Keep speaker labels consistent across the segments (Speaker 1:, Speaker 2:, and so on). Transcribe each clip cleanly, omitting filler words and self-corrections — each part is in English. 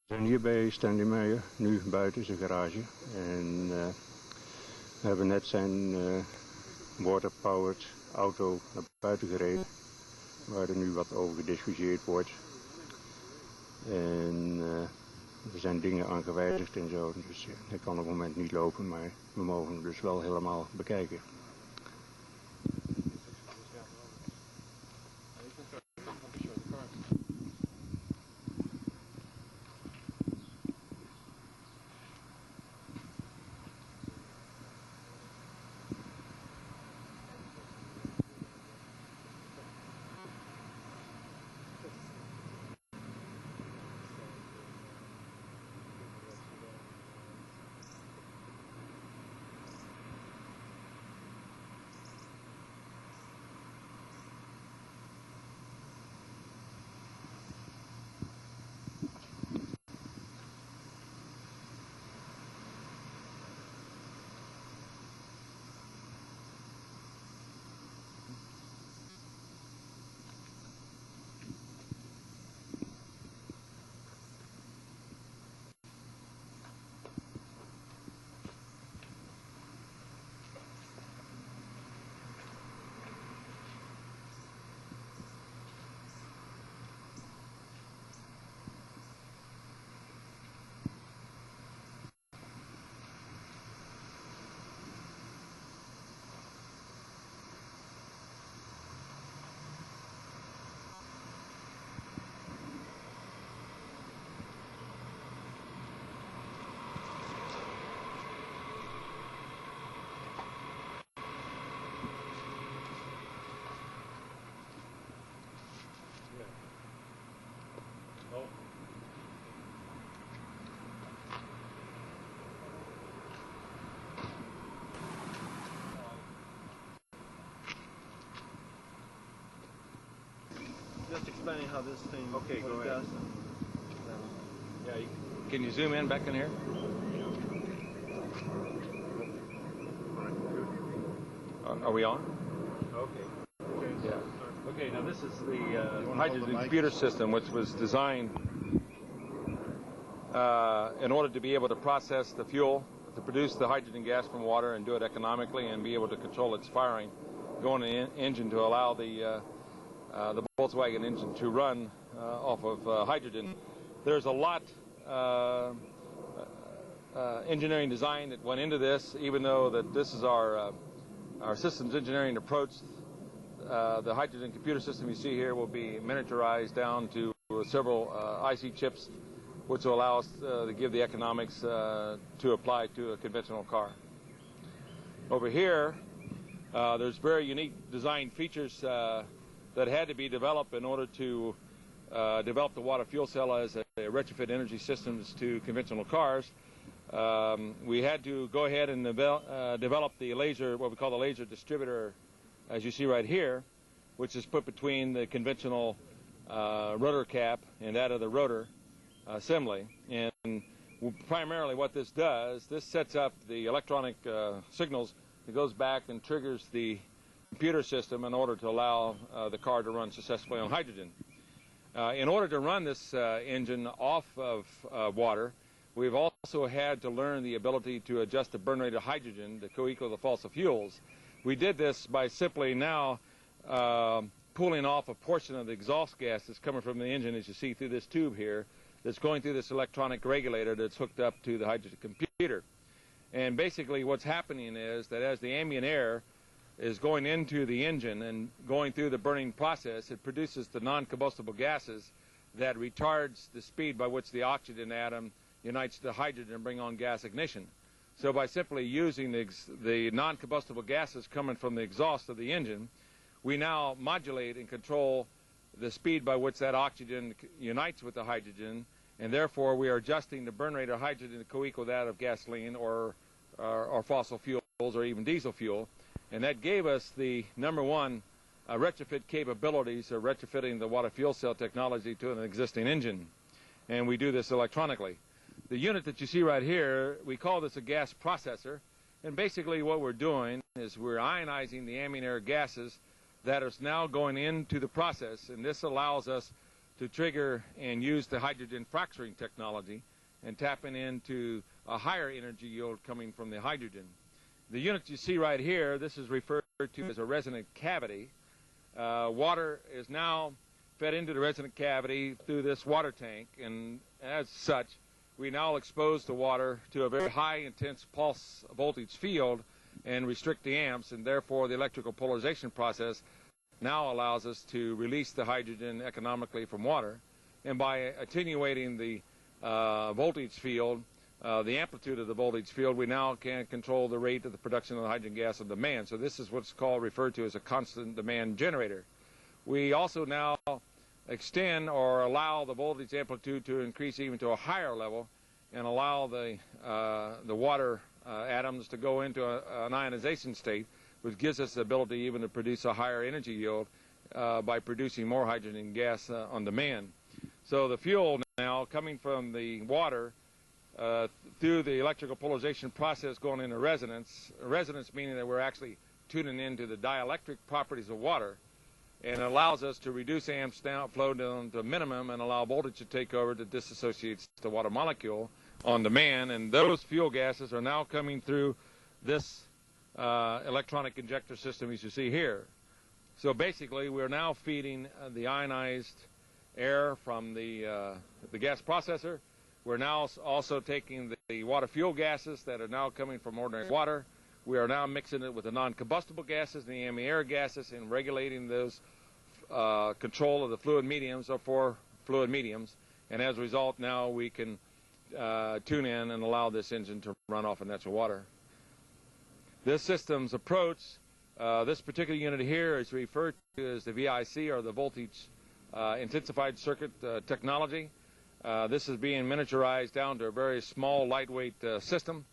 Speaker 1: We zijn hier bij Stanley Meyer, nu buiten zijn garage. En we hebben net zijn water-powered auto naar buiten gereden. Waar er nu wat over gediscussieerd wordt. En er zijn dingen aan gewijzigd en zo. Dus hij kan op het moment niet lopen, maar we mogen hem dus wel helemaal bekijken.
Speaker 2: Just explaining how this thing
Speaker 3: Go ahead.
Speaker 2: does.
Speaker 3: Yeah, can you zoom in back in here? Are we on?
Speaker 2: Okay.
Speaker 3: Yeah. Okay, now this is the hydrogen computer system, which was designed in order to be able to process the fuel, to produce the hydrogen gas from water and do it economically and be able to control its firing, go in the engine to allow the Volkswagen engine to run off of hydrogen. There's a lot engineering design that went into this, even though that this is our systems engineering approach. The hydrogen computer system you see here will be miniaturized down to several IC chips, which will allow us to give the economics to apply to a conventional car. Over here, there's very unique design features that had to be developed in order to develop the water fuel cell as a retrofit energy systems to conventional cars. We had to go ahead and develop the laser, what we call the laser distributor, as you see right here, which is put between the conventional rotor cap and that of the rotor assembly. And primarily what this does, this sets up the electronic signals that goes back and triggers the computer system in order to allow the car to run successfully on hydrogen. In order to run this engine off of water, we've also had to learn the ability to adjust the burn rate of hydrogen to co-equal the fossil fuels. We did this by simply now pulling off a portion of the exhaust gas that's coming from the engine, as you see through this tube here, that's going through this electronic regulator that's hooked up to the hydrogen computer. And basically what's happening is that as the ambient air is going into the engine and going through the burning process, it produces the non-combustible gases that retards the speed by which the oxygen atom unites to hydrogen and bring on gas ignition. So by simply using the non-combustible gases coming from the exhaust of the engine, we now modulate and control the speed by which that oxygen unites with the hydrogen, and therefore we are adjusting the burn rate of hydrogen to co-equal that of gasoline or fossil fuels or even diesel fuel. And that gave us the #1 retrofit capabilities of retrofitting the water fuel cell technology to an existing engine. And we do this electronically. The unit that you see right here, we call this a gas processor. And basically what we're doing is we're ionizing the ambient air gases that is now going into the process. And this allows us to trigger and use the hydrogen fracturing technology and tapping into a higher energy yield coming from the hydrogen. The unit you see right here, this is referred to as a resonant cavity. Water is now fed into the resonant cavity through this water tank, and as such, we now expose the water to a very high intense pulse voltage field and restrict the amps, and therefore the electrical polarization process now allows us to release the hydrogen economically from water. And by attenuating the voltage field, the amplitude of the voltage field, we now can control the rate of the production of the hydrogen gas on demand. So this is what's referred to as a constant demand generator. We also now extend or allow the voltage amplitude to increase even to a higher level and allow the water atoms to go into an ionization state, which gives us the ability even to produce a higher energy yield by producing more hydrogen gas on demand. So the fuel now coming from the water through the electrical polarization process going into resonance meaning that we're actually tuning into the dielectric properties of water, and it allows us to reduce amps down, flow down to a minimum, and allow voltage to take over that disassociates the water molecule on demand. And those fuel gases are now coming through this electronic injector system as you see here. So basically we're now feeding the ionized air from the gas processor. We're now also taking the water fuel gases that are now coming from ordinary water. We are now mixing it with the non-combustible gases and the ambient air gases and regulating those control of the fluid mediums or for fluid mediums. And as a result, now we can tune in and allow this engine to run off of natural water. This system's approach, this particular unit here is referred to as the VIC, or the voltage intensified circuit technology. This is being miniaturized down to a very small, lightweight system.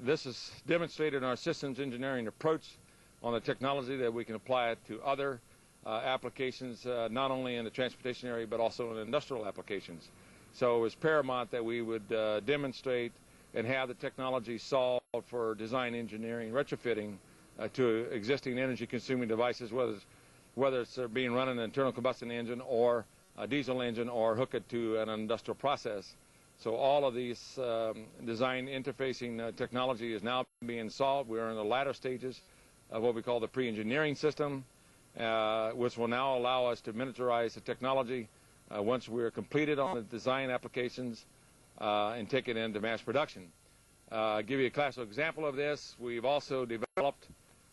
Speaker 3: This is demonstrated in our systems engineering approach on the technology that we can apply it to other applications, not only in the transportation area but also in industrial applications. So it was paramount that we would demonstrate and have the technology solved for design engineering, retrofitting to existing energy consuming devices, whether it's being run in an internal combustion engine or a diesel engine or hook it to an industrial process. So all of these design interfacing technology is now being solved. We're in the latter stages of what we call the pre-engineering system, which will now allow us to miniaturize the technology once we're completed on the design applications and take it into mass production. I'll give you a classical example of this. We've also developed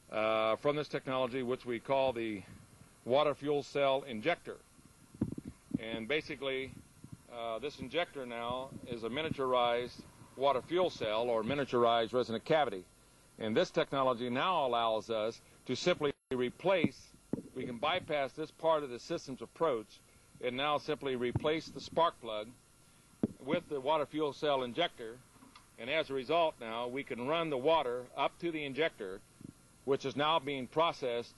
Speaker 3: from this technology which we call the water fuel cell injector. And basically this injector now is a miniaturized water fuel cell or miniaturized resonant cavity. And this technology now allows us to simply replace, we can bypass this part of the system's approach and now simply replace the spark plug with the water fuel cell injector. And as a result now we can run the water up to the injector, which is now being processed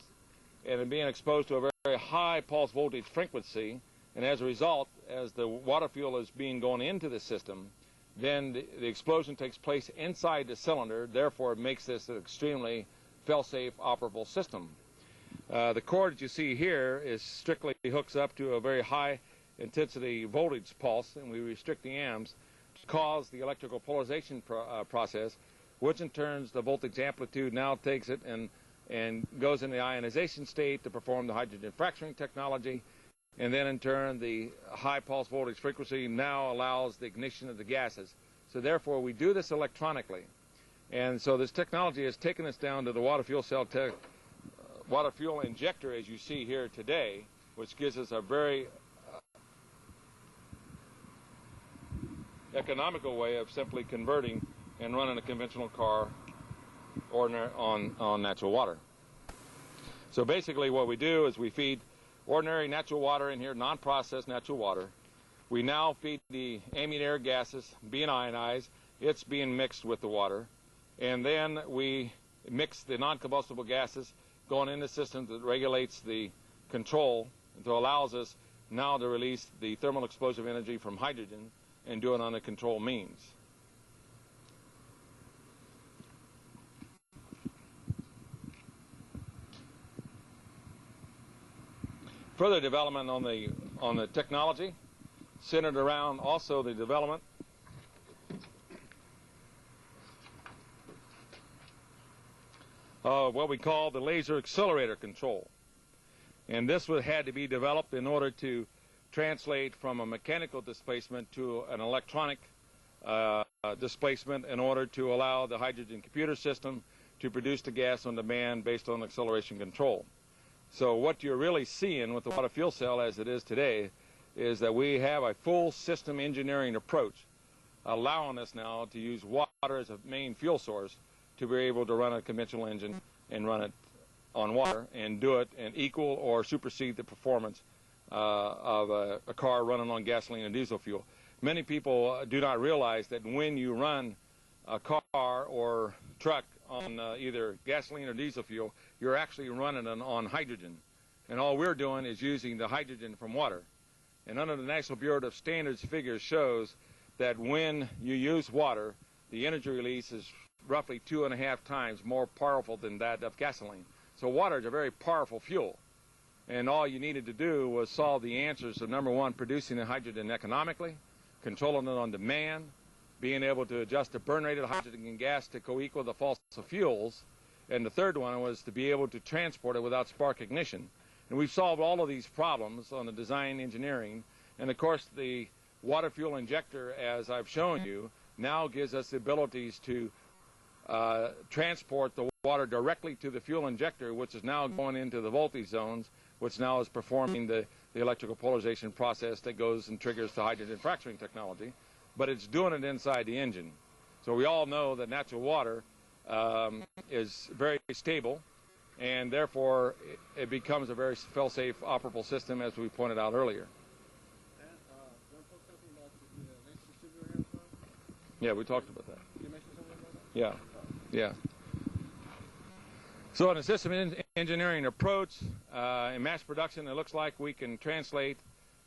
Speaker 3: and being exposed to a very high pulse voltage frequency. And as a result, as the water fuel is going into the system, then the explosion takes place inside the cylinder. Therefore, it makes this an extremely fail-safe, operable system. The cord that you see here is strictly hooks up to a very high intensity voltage pulse, and we restrict the amps to cause the electrical polarization process, which in turn the voltage amplitude now takes it and goes in the ionization state to perform the hydrogen fracturing technology. And then in turn the high pulse voltage frequency now allows the ignition of the gases. So therefore we do this electronically. And so this technology has taken us down to the water fuel cell water fuel injector as you see here today, which gives us a very economical way of simply converting and running a conventional car on natural water. So basically what we do is we feed ordinary natural water in here, non-processed natural water. We now feed the ambient air gases being ionized. It's being mixed with the water. And then we mix the non-combustible gases going in the system that regulates the control and so allows us now to release the thermal explosive energy from hydrogen and do it on a control means. Further development on on the technology, centered around also the development of what we call the laser accelerator control. And this had to be developed in order to translate from a mechanical displacement to an electronic displacement in order to allow the hydrogen computer system to produce the gas on demand based on acceleration control. So what you're really seeing with the water fuel cell as it is today is that we have a full system engineering approach allowing us now to use water as a main fuel source to be able to run a conventional engine and run it on water and do it and equal or supersede the performance of a car running on gasoline and diesel fuel. Many people do not realize that when you run a car or truck on either gasoline or diesel fuel, you're actually running it on hydrogen. And all we're doing is using the hydrogen from water. And under the National Bureau of Standards figures shows that when you use water, the energy release is roughly 2.5 times more powerful than that of gasoline. So water is a very powerful fuel. And all you needed to do was solve the answers of, number one, producing the hydrogen economically, controlling it on demand, being able to adjust the burn rate of hydrogen and gas to co-equal the fossil fuels, and the third one was to be able to transport it without spark ignition. And we've solved all of these problems on the design engineering, and of course the water fuel injector, as I've shown you, now gives us the abilities to transport the water directly to the fuel injector, which is now going into the voltage zones, which now is performing the electrical polarization process that goes and triggers the hydrogen fracturing technology, but it's doing it inside the engine. So we all know that natural water is very stable, and therefore it becomes a very fail-safe operable system, as we pointed out earlier. Yeah, we talked about that.
Speaker 2: You mentioned something about that?
Speaker 3: Yeah, yeah. So in a system engineering approach, in mass production, it looks like we can translate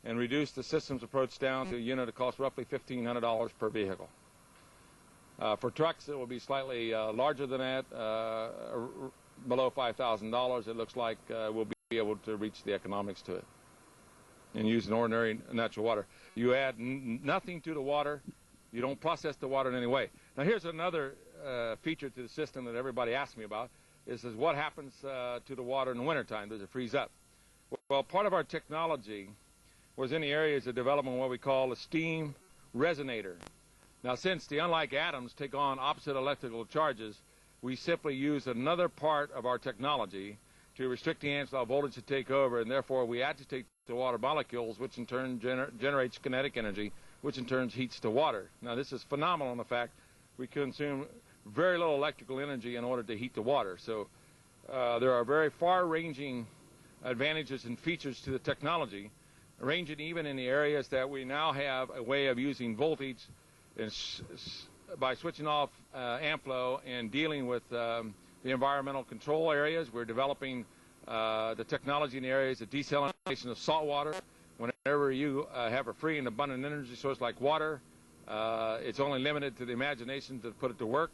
Speaker 3: and reduce the systems approach down to a unit that costs roughly $1,500 per vehicle. For trucks, it will be slightly larger than that, below $5,000. It looks like we'll be able to reach the economics to it and use an ordinary natural water. You add nothing to the water. You don't process the water in any way. Now here's another feature to the system that everybody asks me about, is what happens to the water in the wintertime? Does it freeze up? Well, part of our technology was in the areas of development what we call a steam resonator. Now, since the unlike atoms take on opposite electrical charges, we simply use another part of our technology to restrict the analog voltage to take over, and therefore we agitate the water molecules, which in turn generates kinetic energy, which in turn heats the water. Now, this is phenomenal in the fact we consume very little electrical energy in order to heat the water. So there are very far-ranging advantages and features to the technology, ranging even in the areas that we now have a way of using voltage and by switching off amp flow and dealing with the environmental control areas. We're developing the technology in the areas of desalination of salt water. Whenever you have a free and abundant energy source like water, it's only limited to the imagination to put it to work.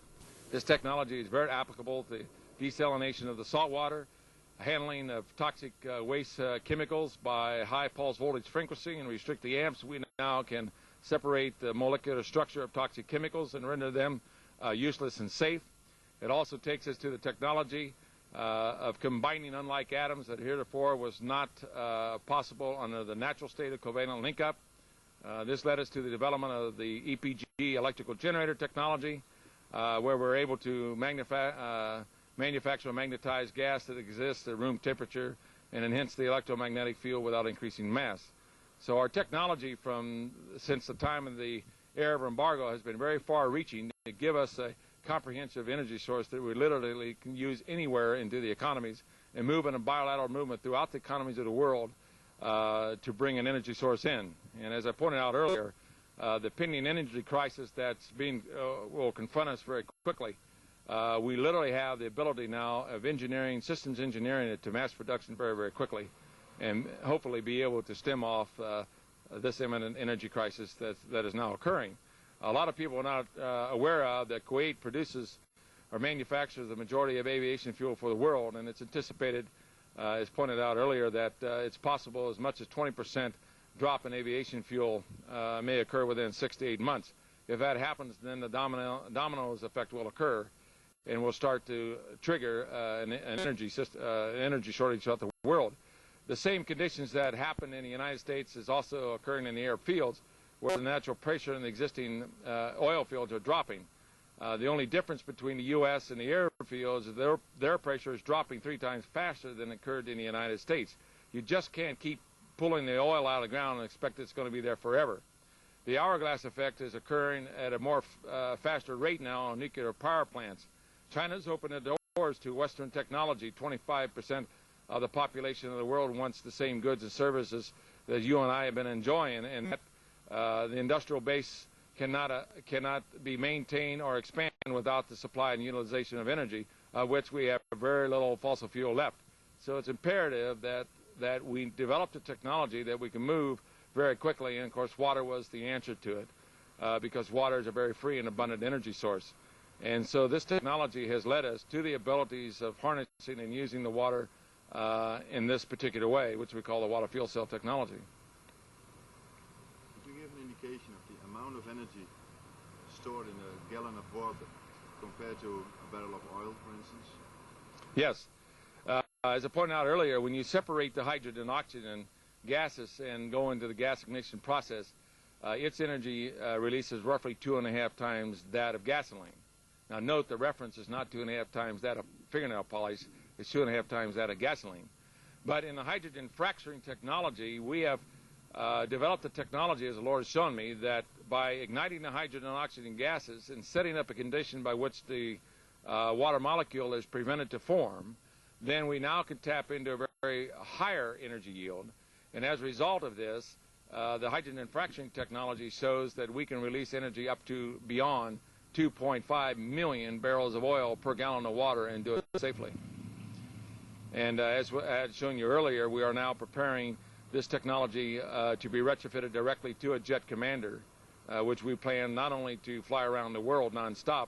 Speaker 3: This technology is very applicable to desalination of the salt water, handling of toxic waste chemicals by high pulse voltage frequency and restrict the amps. We now can separate the molecular structure of toxic chemicals and render them useless and safe. It also takes us to the technology of combining unlike atoms that heretofore was not possible under the natural state of covalent link-up. This led us to the development of the EPG electrical generator technology, where we're able to manufacture a magnetized gas that exists at room temperature and enhance the electromagnetic field without increasing mass. So our technology since the time of the era of embargo has been very far-reaching to give us a comprehensive energy source that we literally can use anywhere into the economies and move in a bilateral movement throughout the economies of the world to bring an energy source in. And as I pointed out earlier, the pending energy crisis that's will confront us very quickly. We literally have the ability now of systems engineering it to mass production very, very quickly, and hopefully be able to stem off this imminent energy crisis that is now occurring. A lot of people are not aware of that Kuwait produces or manufactures the majority of aviation fuel for the world, and it's anticipated, as pointed out earlier, that it's possible as much as 20% drop in aviation fuel may occur within 6 to 8 months. If that happens, then the dominoes effect will occur, and will start to trigger an energy shortage throughout the world. The same conditions that happen in the United States is also occurring in the Arab fields, where the natural pressure in the existing oil fields are dropping. The only difference between the U.S. and the Arab fields is their pressure is dropping 3 times faster than occurred in the United States. You just can't keep pulling the oil out of the ground and expect it's going to be there forever. The hourglass effect is occurring at a more faster rate now on nuclear power plants. China's opened the doors to Western technology. 25% of the population of the world wants the same goods and services that you and I have been enjoying, and that the industrial base cannot be maintained or expand without the supply and utilization of energy, which we have very little fossil fuel left. So it's imperative that we develop the technology that we can move very quickly, and of course water was the answer to it, because water is a very free and abundant energy source. And so this technology has led us to the abilities of harnessing and using the water in this particular way, which we call the water fuel cell technology.
Speaker 2: Could you give an indication of the amount of energy stored in a gallon of water compared to a barrel of oil, for instance?
Speaker 3: Yes. As I pointed out earlier, when you separate the hydrogen and oxygen gases and go into the gas ignition process, its energy release is roughly 2.5 times that of gasoline. Now note, the reference is not 2.5 times that of fingernail polish, it's 2.5 times that of gasoline. But in the hydrogen fracturing technology, we have developed a technology, as the Lord has shown me, that by igniting the hydrogen and oxygen gases and setting up a condition by which the water molecule is prevented to form, then we now can tap into a very higher energy yield. And as a result of this, the hydrogen fracturing technology shows that we can release energy up to beyond 2.5 million barrels of oil per gallon of water and do it safely. And as I had shown you earlier, we are now preparing this technology to be retrofitted directly to a jet commander, which we plan not only to fly around the world nonstop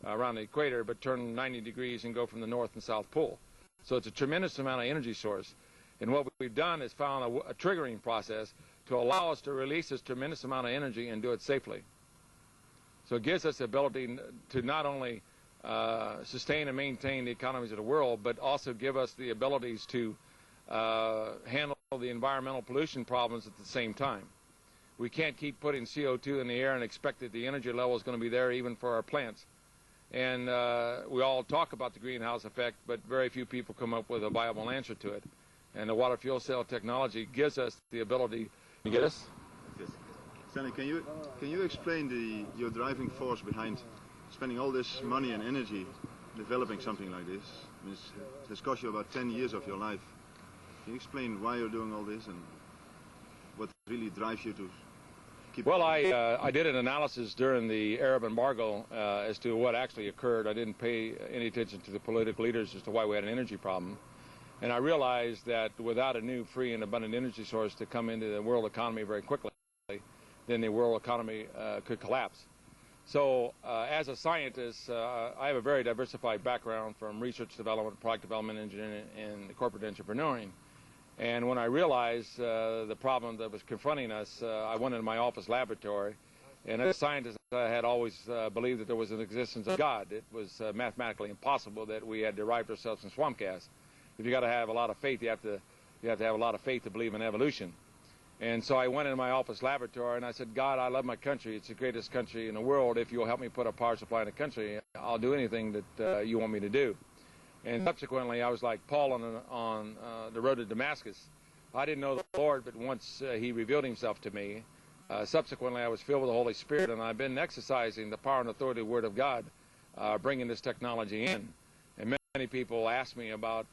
Speaker 3: around the equator, but turn 90 degrees and go from the North and South Pole. So it's a tremendous amount of energy source. And what we've done is found a triggering process to allow us to release this tremendous amount of energy and do it safely. So it gives us the ability to not only sustain and maintain the economies of the world, but also give us the abilities to handle the environmental pollution problems at the same time. We can't keep putting CO2 in the air and expect that the energy level is going to be there even for our plants. And we all talk about the greenhouse effect, but very few people come up with a viable answer to it. And the water fuel cell technology gives us the ability to get us.
Speaker 2: Yes. Stanley, can you explain your driving force behind spending all this money and energy developing something like this? I mean, it's cost you about 10 years of your life. Can you explain why you're doing all this and what really drives you to keep?
Speaker 3: Well, I did an analysis during the Arab embargo as to what actually occurred. I didn't pay any attention to the political leaders as to why we had an energy problem. And I realized that without a new free and abundant energy source to come into the world economy very quickly, then the world economy could collapse. So as a scientist, I have a very diversified background from research development, product development, engineering, and corporate entrepreneuring. And when I realized the problem that was confronting us, I went into my office laboratory. And as a scientist, I had always believed that there was an existence of God. It was mathematically impossible that we had derived ourselves from swamp gas. If you got to have a lot of faith, you have to have a lot of faith to believe in evolution. And so I went into my office laboratory and I said, God, I love my country. It's the greatest country in the world. If you'll help me put a power supply in the country, I'll do anything that you want me to do. And subsequently, I was like Paul on the road to Damascus. I didn't know the Lord, but once he revealed himself to me, subsequently I was filled with the Holy Spirit, and I've been exercising the power and authority of the Word of God, bringing this technology in. And many people ask me about,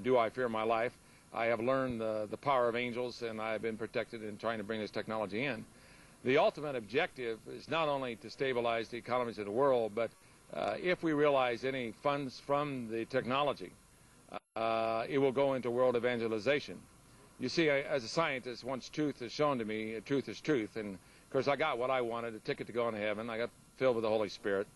Speaker 3: do I fear my life? I have learned the power of angels, and I have been protected in trying to bring this technology in. The ultimate objective is not only to stabilize the economies of the world, but if we realize any funds from the technology, it will go into world evangelization. You see, as a scientist, once truth is shown to me, truth is truth. And, of course, I got what I wanted, a ticket to go into heaven. I got filled with the Holy Spirit.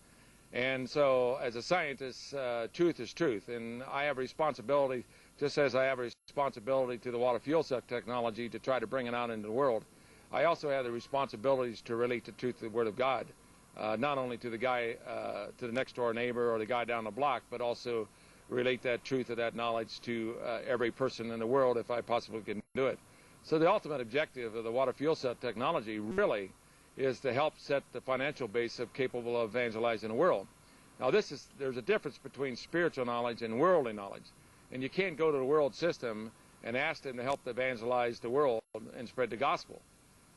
Speaker 3: And so, as a scientist, truth is truth. And I have responsibility, just as I have a responsibility to the water fuel cell technology to try to bring it out into the world, I also have the responsibilities to relate the truth of the Word of God, not only to the guy, to the next door neighbor or the guy down the block, but also relate that truth of that knowledge to every person in the world if I possibly can do it. So the ultimate objective of the water fuel cell technology really is to help set the financial base of capable of evangelizing the world. Now there's a difference between spiritual knowledge and worldly knowledge. And you can't go to the world system and ask them to help evangelize the world and spread the gospel.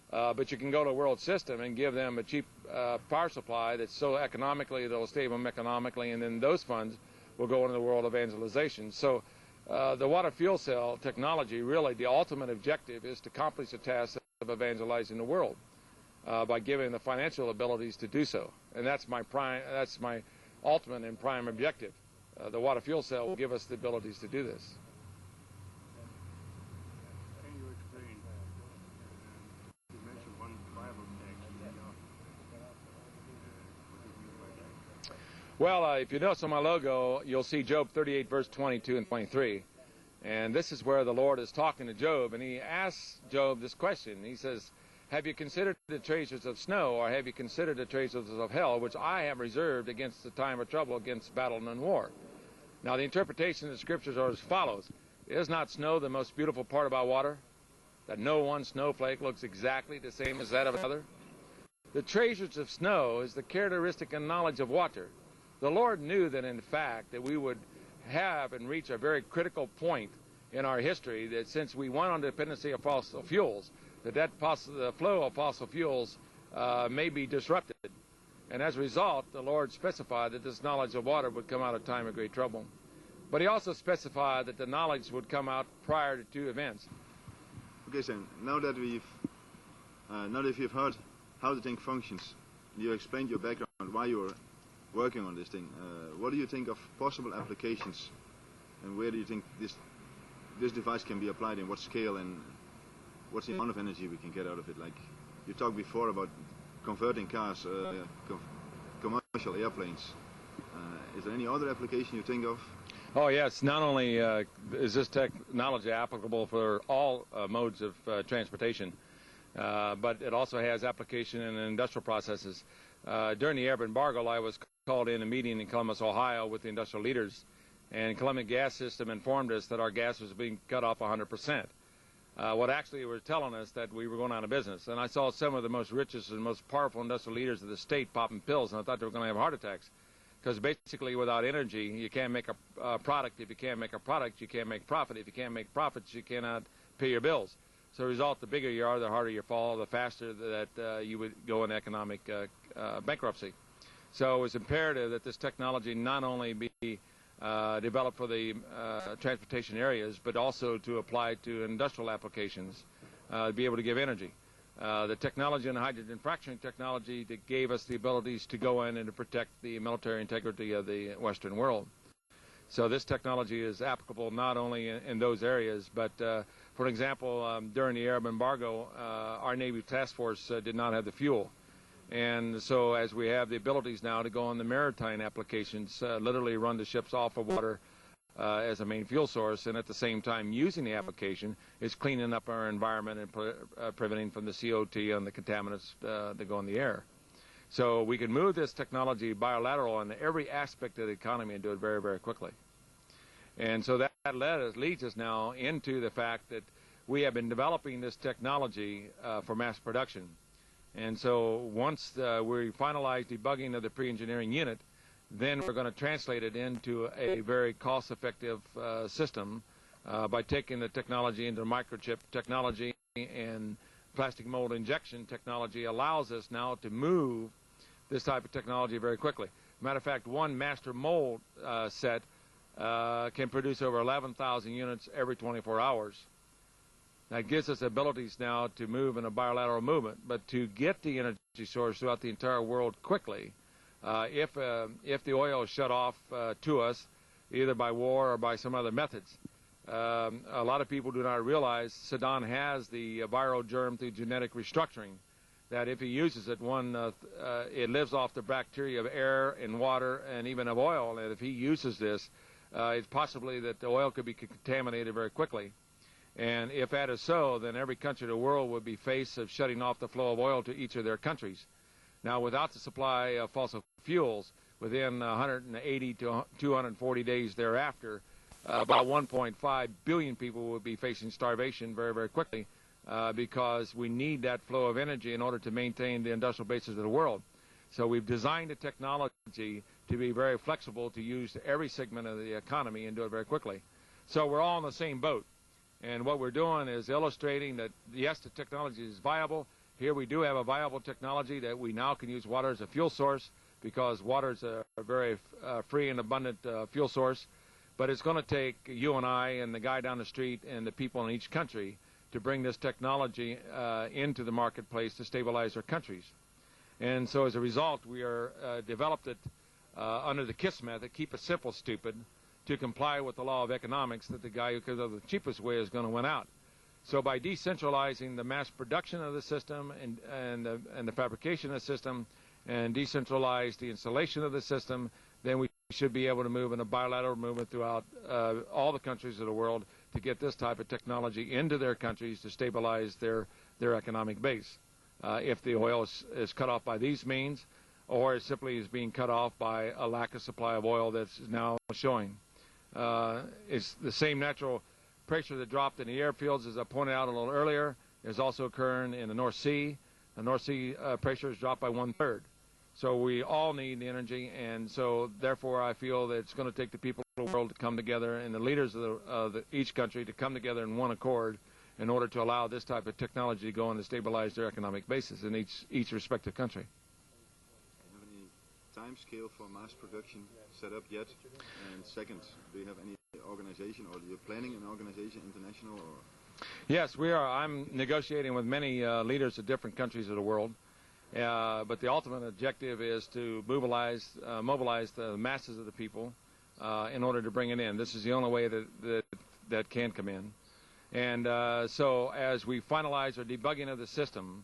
Speaker 3: But you can go to a world system and give them a cheap power supply that's so economically, that'll save them economically, and then those funds will go into the world evangelization. So the water fuel cell technology, really, the ultimate objective is to accomplish the task of evangelizing the world by giving the financial abilities to do so. And that's my ultimate and prime objective. The water fuel cell will give us the abilities to do this.
Speaker 1: Can you explain, you mentioned one Bible text,
Speaker 3: Well, if you notice on my logo, you'll see Job 38, verse 22 and 23. And this is where the Lord is talking to Job, and he asks Job this question. He says, have you considered the treasures of snow, or have you considered the treasures of hell, which I have reserved against the time of trouble, against battle and war? Now, the interpretation of the scriptures are as follows. Is not snow the most beautiful part about water? That no one snowflake looks exactly the same as that of another? The treasures of snow is the characteristic and knowledge of water. The Lord knew that, in fact, that we would have and reach a very critical point in our history, that since we went on dependency of fossil fuels, the flow of fossil fuels may be disrupted. And as a result, the Lord specified that this knowledge of water would come out of time of great trouble. But he also specified that the knowledge would come out prior to two events.
Speaker 2: Okay, Sam, now that you've heard how the thing functions, you explained your background, why you're working on this thing, what do you think of possible applications, and where do you think this device can be applied, in what scale, and what's the amount of energy we can get out of it? Like you talked before about converting cars, commercial airplanes. Is there any other application you think of?
Speaker 3: Oh yes, not only is this technology applicable for all modes of transportation, but it also has application in industrial processes. During the Arab embargo, I was called in a meeting in Columbus, Ohio with the industrial leaders, and Columbia Gas System informed us that our gas was being cut off 100%. What actually were telling us that we were going out of business. And I saw some of the most richest and most powerful industrial leaders of the state popping pills, and I thought they were going to have heart attacks. Because basically without energy, you can't make a product. If you can't make a product, you can't make profit. If you can't make profits, you cannot pay your bills. So as a result, the bigger you are, the harder you fall, the faster that you would go into economic bankruptcy. So it was imperative that this technology not only be developed for the transportation areas, but also to apply to industrial applications, to be able to give energy. The technology and the hydrogen fracturing technology that gave us the abilities to go in and to protect the military integrity of the Western world. So this technology is applicable not only in those areas, but for example, during the Arab embargo, our Navy task force did not have the fuel. And so as we have the abilities now to go on the maritime applications, literally run the ships off of water as a main fuel source, and at the same time using the application is cleaning up our environment and preventing from the CO2 and the contaminants that go in the air. So we can move this technology bilateral in every aspect of the economy and do it very, very quickly. And so that leads us now into the fact that we have been developing this technology for mass production. And so once we finalize debugging of the pre-engineering unit, then we're going to translate it into a very cost-effective system by taking the technology into microchip technology, and plastic mold injection technology allows us now to move this type of technology very quickly. Matter of fact, one master mold set can produce over 11,000 units every 24 hours. That gives us abilities now to move in a bilateral movement, but to get the energy source throughout the entire world quickly, if the oil is shut off to us, either by war or by some other methods. A lot of people do not realize Saddam has the viral germ through genetic restructuring, that if he uses it, it lives off the bacteria of air and water and even of oil, and if he uses this, it's possibly that the oil could be contaminated very quickly. And if that is so, then every country in the world would be faced of shutting off the flow of oil to each of their countries. Now, without the supply of fossil fuels, within 180 to 240 days thereafter, about 1.5 billion people would be facing starvation very, very quickly because we need that flow of energy in order to maintain the industrial basis of the world. So we've designed the technology to be very flexible to use every segment of the economy and do it very quickly. So we're all in the same boat. And what we're doing is illustrating that, yes, the technology is viable. Here we do have a viable technology that we now can use water as a fuel source because water is a very free and abundant fuel source. But it's going to take you and I and the guy down the street and the people in each country to bring this technology into the marketplace to stabilize their countries. And so as a result, we are developed it under the KISS method, keep it simple, stupid, to comply with the law of economics that the guy who comes up with the cheapest way is going to win out. So by decentralizing the mass production of the system and the fabrication of the system and decentralize the installation of the system, then we should be able to move in a bilateral movement throughout all the countries of the world to get this type of technology into their countries to stabilize their economic base. If the oil is cut off by these means, or it simply is being cut off by a lack of supply of oil that's now showing. It's the same natural pressure that dropped in the airfields, as I pointed out a little earlier, is also occurring in the North Sea. The North Sea pressure has dropped by 1/3. So we all need the energy, and so therefore I feel that it's going to take the people of the world to come together and the leaders of each country to come together in one accord in order to allow this type of technology to go on to stabilize their economic basis in each respective country.
Speaker 2: Do you have any time scale for mass production set up yet? And second, do you have any organization, or are you planning an organization, international? Or?
Speaker 3: Yes, we are. I'm negotiating with many leaders of different countries of the world. But the ultimate objective is to mobilize the masses of the people in order to bring it in. This is the only way that can come in. And so as we finalize our debugging of the system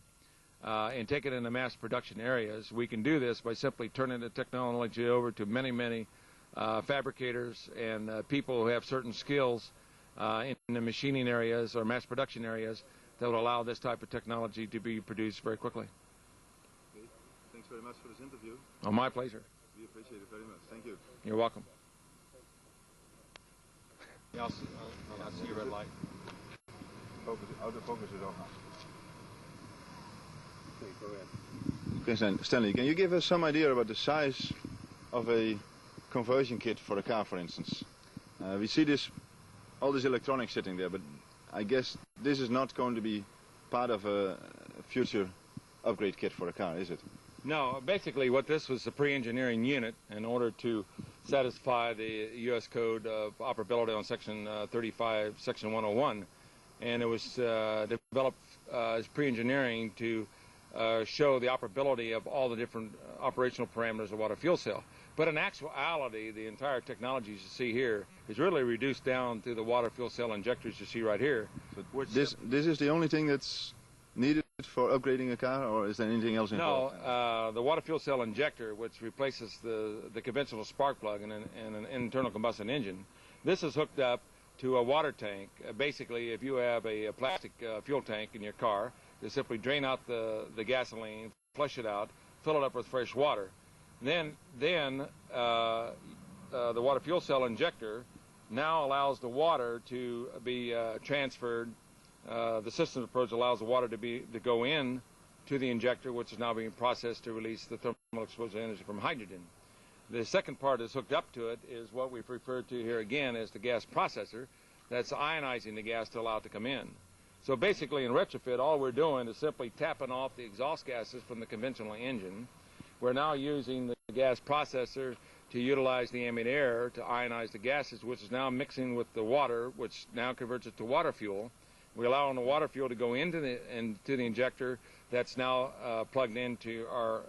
Speaker 3: and take it into mass production areas, we can do this by simply turning the technology over to many, many fabricators and people who have certain skills in the machining areas or mass production areas that will allow this type of technology to be produced very quickly.
Speaker 2: Thanks very much for this interview.
Speaker 3: Oh, my pleasure.
Speaker 2: We appreciate it very much. Thank you.
Speaker 3: You're welcome. Yeah, I'll see your red light.
Speaker 2: Auto focus is off now.
Speaker 3: Okay, go ahead.
Speaker 2: Okay, Stanley, can you give us some idea about the size of a conversion kit for a car, for instance? We see all this electronics sitting there, but I guess this is not going to be part of a future upgrade kit for a car, is it?
Speaker 3: No, basically what this was a pre-engineering unit in order to satisfy the U.S. Code of Operability on Section 35, Section 101. And it was developed as pre-engineering to show the operability of all the different operational parameters of water fuel cell. But in actuality, the entire technology you see here is really reduced down to the water fuel cell injectors you see right here.
Speaker 2: So this is the only thing that's needed for upgrading a car, or is there anything else involved?
Speaker 3: No, the water fuel cell injector, which replaces the conventional spark plug in an internal combustion engine, this is hooked up to a water tank. Basically, if you have a plastic fuel tank in your car, you simply drain out the gasoline, flush it out, fill it up with fresh water. Then the water fuel cell injector now allows the water to be transferred. The system approach allows the water to go in to the injector, which is now being processed to release the thermal exposure energy from hydrogen. The second part that's hooked up to it is what we've referred to here again as the gas processor that's ionizing the gas to allow it to come in. So basically in retrofit, all we're doing is simply tapping off the exhaust gases from the conventional engine. We're now using the gas processor to utilize the ambient air to ionize the gases, which is now mixing with the water, which now converts it to water fuel. We allow the water fuel to go into the injector that's now plugged into our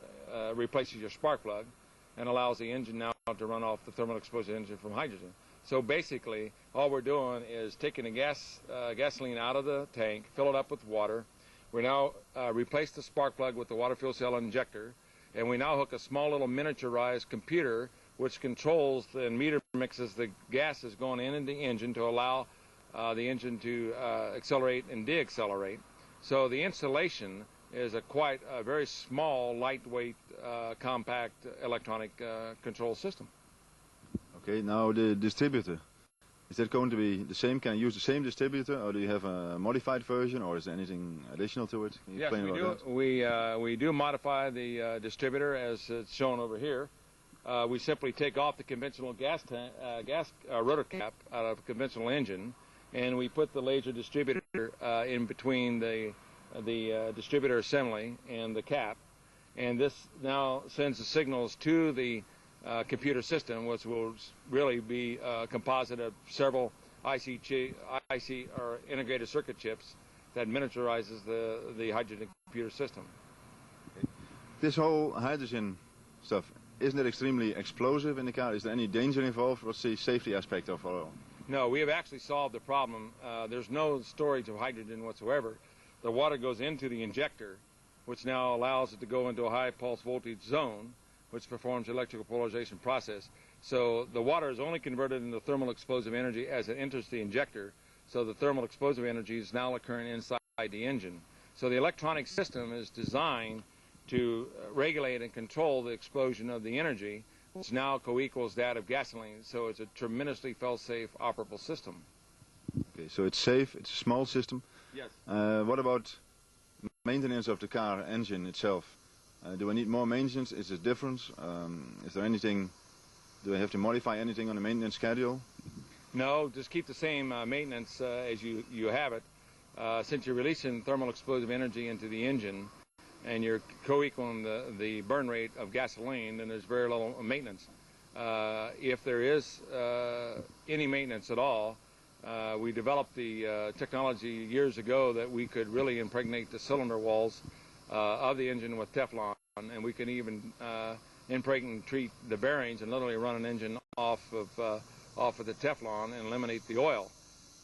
Speaker 3: replaces your spark plug and allows the engine now to run off the thermal exposure engine from hydrogen. So basically, all we're doing is taking the gasoline out of the tank, fill it up with water. We now replace the spark plug with the water fuel cell injector, and we now hook a small little miniaturized computer which controls and meter mixes the gases going into the engine to allow the engine to accelerate and deaccelerate. So the installation is a very small, lightweight, compact electronic control system.
Speaker 2: Okay, now the distributor. Is that going to be the same? Can I use the same distributor, or do you have a modified version, or is there anything additional to it? Can you explain about that?
Speaker 3: We do modify the distributor as it's shown over here. We simply take off the conventional gas rotor cap out of a conventional engine, and we put the laser distributor in between the distributor assembly and the cap, and this now sends the signals to the computer system, which will really be a composite of several IC or integrated circuit chips that miniaturizes the hydrogen computer system.
Speaker 2: Okay. This whole hydrogen stuff, isn't it extremely explosive in the car? Is there any danger involved? What's the safety aspect of it all?
Speaker 3: No, we have actually solved the problem. There's no storage of hydrogen whatsoever. The water goes into the injector, which now allows it to go into a high pulse voltage zone, which performs the electrical polarization process. So the water is only converted into thermal explosive energy as it enters the injector. So the thermal explosive energy is now occurring inside the engine. So the electronic system is designed to regulate and control the explosion of the energy, which now co-equals that of gasoline. So it's a tremendously fail-safe, operable system.
Speaker 2: Okay, so it's safe, it's a small system.
Speaker 3: Yes.
Speaker 2: What about maintenance of the car engine itself? Do I need more maintenance? Is there a difference? Is there anything, do I have to modify anything on the maintenance schedule?
Speaker 3: No, just keep the same maintenance as you have it. Since you're releasing thermal explosive energy into the engine and you're co-equaling the burn rate of gasoline, then there's very little maintenance. If there is any maintenance at all, we developed the technology years ago that we could really impregnate the cylinder walls of the engine with Teflon, and we can even impregnate treat the bearings and literally run an engine off of the Teflon and eliminate the oil.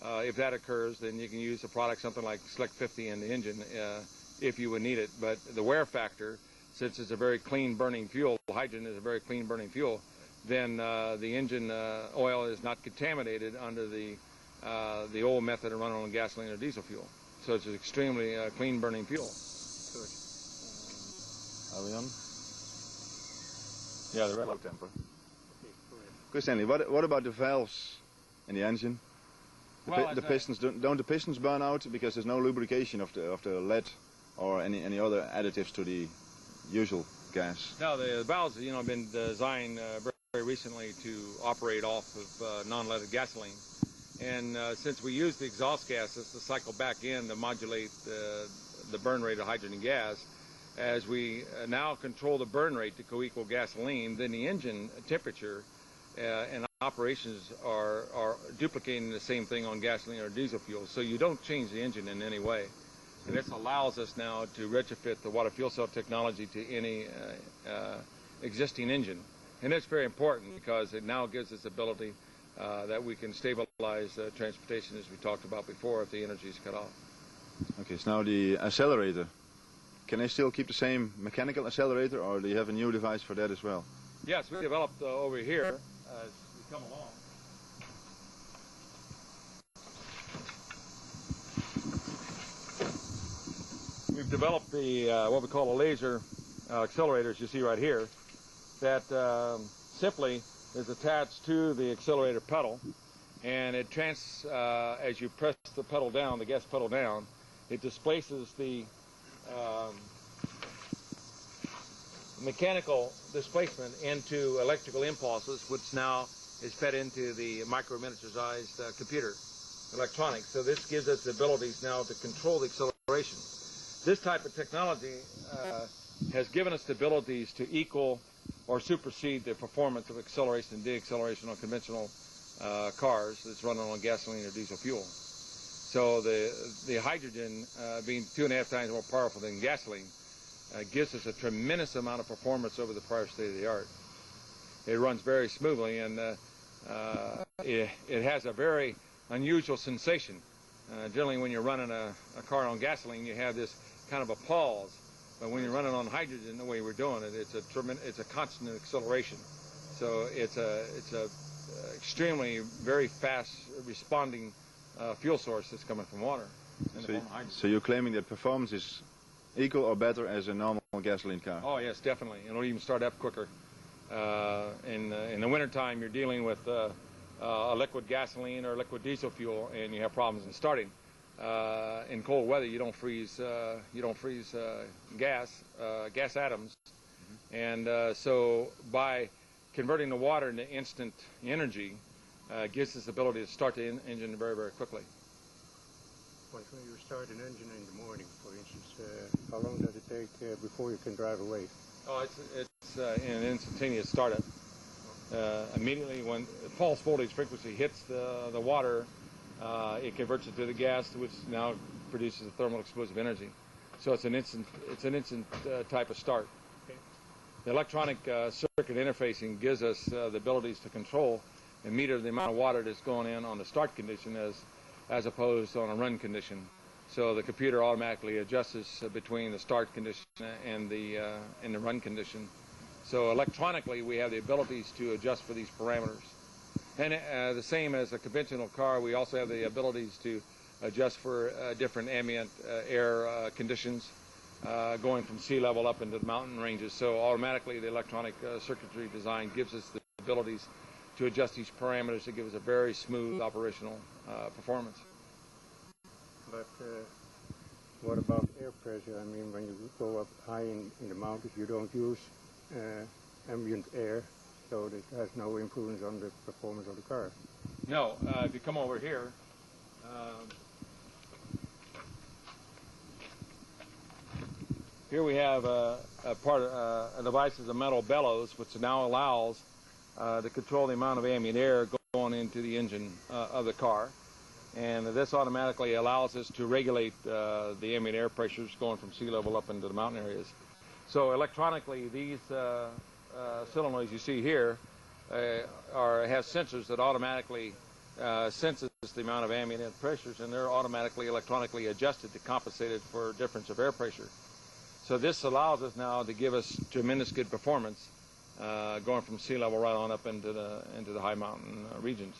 Speaker 3: If that occurs, then you can use a product something like Slick 50 in the engine if you would need it. But the wear factor, since it's a very clean burning fuel, hydrogen is a very clean burning fuel, then the engine oil is not contaminated under the old method of running on gasoline or diesel fuel. So it's an extremely clean burning fuel.
Speaker 2: Good. Are we on?
Speaker 3: Yeah, the red
Speaker 2: low
Speaker 3: light.
Speaker 2: temper. Good, Stanley. What about the valves in the engine? The pistons, don't the pistons burn out because there's no lubrication of the lead or any other additives to the usual gas?
Speaker 3: No, the valves, have been designed very recently to operate off of non-leaded gasoline. And since we use the exhaust gases to cycle back in to modulate the burn rate of hydrogen gas, as we now control the burn rate to co-equal gasoline, then the engine temperature and operations are duplicating the same thing on gasoline or diesel fuel. So you don't change the engine in any way. And this allows us now to retrofit the water fuel cell technology to any existing engine. And that's very important because it now gives us the ability that we can stabilize transportation, as we talked about before, if the energy is cut off.
Speaker 2: Okay, so now the accelerator. Can I still keep the same mechanical accelerator, or do you have a new device for that as well?
Speaker 3: Yes, we developed over here as we come along. We've developed the what we call a laser accelerator, as you see right here, that simply is attached to the accelerator pedal, and it as you press the pedal down, the gas pedal down, it displaces the mechanical displacement into electrical impulses, which now is fed into the micro-miniaturized computer electronics. So this gives us the abilities now to control the acceleration. This type of technology has given us the abilities to equal or supersede the performance of acceleration and deacceleration on conventional cars that's running on gasoline or diesel fuel. So the hydrogen, being 2.5 times more powerful than gasoline, gives us a tremendous amount of performance over the prior state of the art. It runs very smoothly, and it has a very unusual sensation. Generally, when you're running a car on gasoline, you have this kind of a pause. But when you're running on hydrogen, the way we're doing it, it's a constant acceleration. So it's a extremely very fast responding fuel source that's coming from water.
Speaker 2: So you're claiming that performance is equal or better as a normal gasoline car?
Speaker 3: Oh yes, definitely. It'll even start up quicker. In the wintertime, you're dealing with a liquid gasoline or liquid diesel fuel, and you have problems in starting. In cold weather, you don't freeze gas atoms, and so by converting the water into instant energy, gives us the ability to start the engine very, very quickly.
Speaker 1: When you start an engine in the morning, for instance, how long does it take before you can drive away?
Speaker 3: Oh, it's an instantaneous startup. Immediately when the pulse voltage frequency hits the water, it converts it to the gas, which now produces the thermal explosive energy. So it's an instant type of start.
Speaker 1: Okay.
Speaker 3: The electronic circuit interfacing gives us the abilities to control and meter the amount of water that's going in on the start condition as opposed to on a run condition. So the computer automatically adjusts between the start condition and the run condition. So electronically, we have the abilities to adjust for these parameters. And the same as a conventional car, we also have the abilities to adjust for different ambient air conditions going from sea level up into the mountain ranges. So automatically, the electronic circuitry design gives us the abilities to adjust these parameters to give us a very smooth operational performance.
Speaker 1: But what about air pressure? I mean, when you go up high in the mountains, you don't use ambient air, so it has no influence on the performance of the car.
Speaker 3: No, if you come over here, here we have a device is a metal bellows, which now allows to control the amount of ambient air going into the engine of the car. And this automatically allows us to regulate the ambient air pressures going from sea level up into the mountain areas. So electronically, these solenoids you see here have sensors that automatically senses the amount of ambient air pressures, and they're automatically electronically adjusted to compensate it for difference of air pressure. So this allows us now to give us tremendous good performance going from sea level right on up into the high mountain regions.